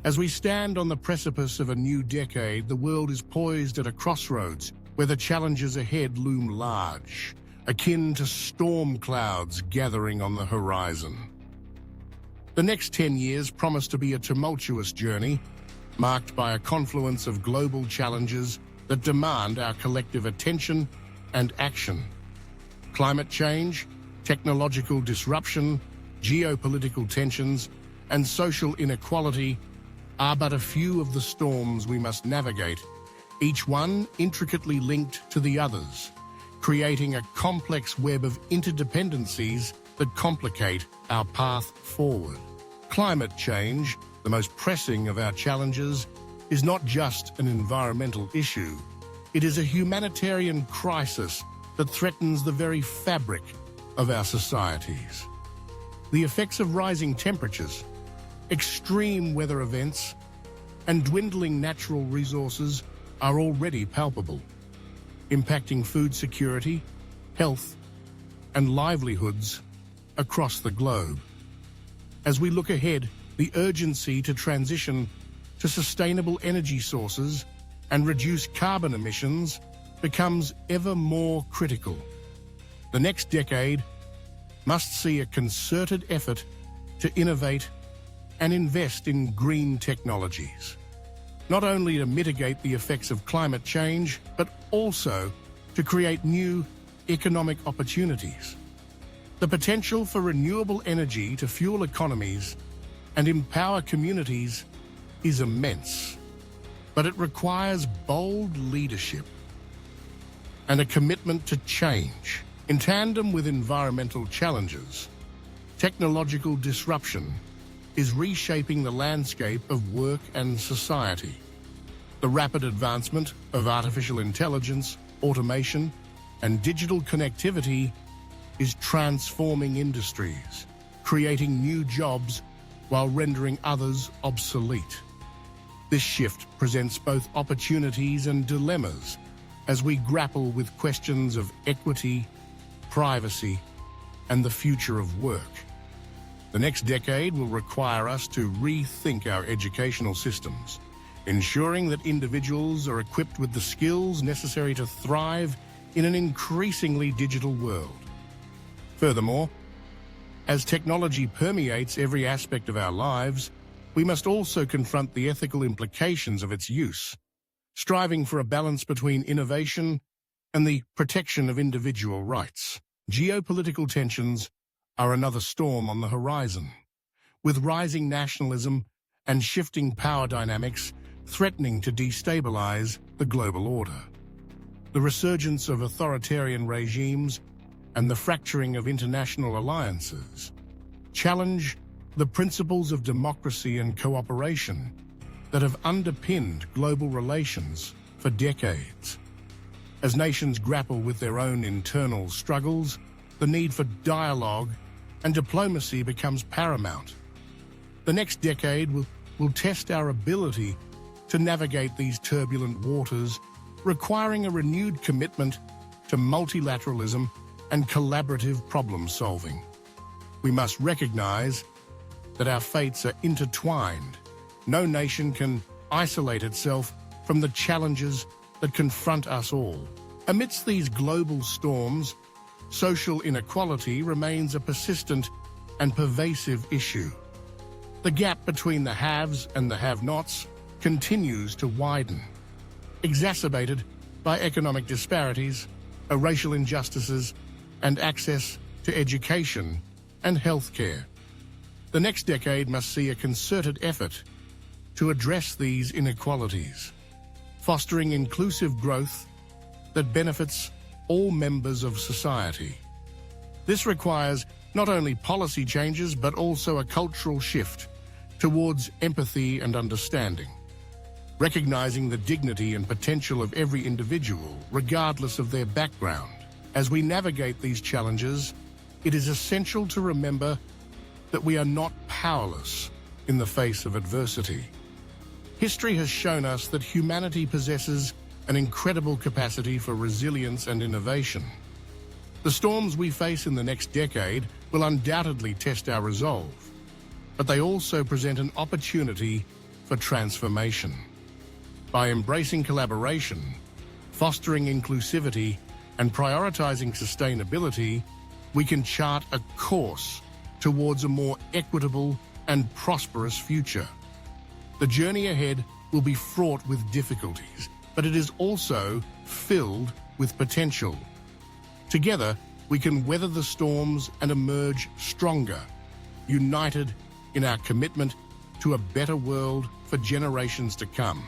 As we stand on the precipice of a new decade, the world is poised at a crossroads where the challenges ahead loom large, akin to storm clouds gathering on the horizon. The next 10 years promise to be a tumultuous journey, marked by a confluence of global challenges that demand our collective attention and action. Climate change, technological disruption, geopolitical tensions, and social inequality are but a few of the storms we must navigate, each one intricately linked to the others, creating a complex web of interdependencies that complicate our path forward. Climate change, the most pressing of our challenges, is not just an environmental issue. It is a humanitarian crisis that threatens the very fabric of our societies. The effects of rising temperatures, extreme weather events, and dwindling natural resources are already palpable, impacting food security, health, and livelihoods across the globe. As we look ahead, the urgency to transition to sustainable energy sources and reduce carbon emissions becomes ever more critical. The next decade must see a concerted effort to innovate and invest in green technologies, not only to mitigate the effects of climate change, but also to create new economic opportunities. The potential for renewable energy to fuel economies and empower communities is immense, but it requires bold leadership and a commitment to change. In tandem with environmental challenges, technological disruption is reshaping the landscape of work and society. The rapid advancement of artificial intelligence, automation, and digital connectivity is transforming industries, creating new jobs while rendering others obsolete. This shift presents both opportunities and dilemmas as we grapple with questions of equity, privacy, and the future of work. The next decade will require us to rethink our educational systems, ensuring that individuals are equipped with the skills necessary to thrive in an increasingly digital world. Furthermore, as technology permeates every aspect of our lives, we must also confront the ethical implications of its use, striving for a balance between innovation and the protection of individual rights. Geopolitical tensions are another storm on the horizon, with rising nationalism and shifting power dynamics threatening to destabilize the global order. The resurgence of authoritarian regimes and the fracturing of international alliances challenge the principles of democracy and cooperation that have underpinned global relations for decades. As nations grapple with their own internal struggles, the need for dialogue and diplomacy becomes paramount. The next decade will test our ability to navigate these turbulent waters, requiring a renewed commitment to multilateralism and collaborative problem-solving. We must recognize that our fates are intertwined. No nation can isolate itself from the challenges that confront us all. Amidst these global storms, social inequality remains a persistent and pervasive issue. The gap between the haves and the have-nots continues to widen, exacerbated by economic disparities, racial injustices, and access to education and healthcare. The next decade must see a concerted effort to address these inequalities, fostering inclusive growth that benefits all members of society. This requires not only policy changes, but also a cultural shift towards empathy and understanding, recognizing the dignity and potential of every individual, regardless of their background. As we navigate these challenges, it is essential to remember that we are not powerless in the face of adversity. History has shown us that humanity possesses an incredible capacity for resilience and innovation. The storms we face in the next decade will undoubtedly test our resolve, but they also present an opportunity for transformation. By embracing collaboration, fostering inclusivity, and prioritizing sustainability, we can chart a course towards a more equitable and prosperous future. The journey ahead will be fraught with difficulties, but it is also filled with potential. Together, we can weather the storms and emerge stronger, united in our commitment to a better world for generations to come.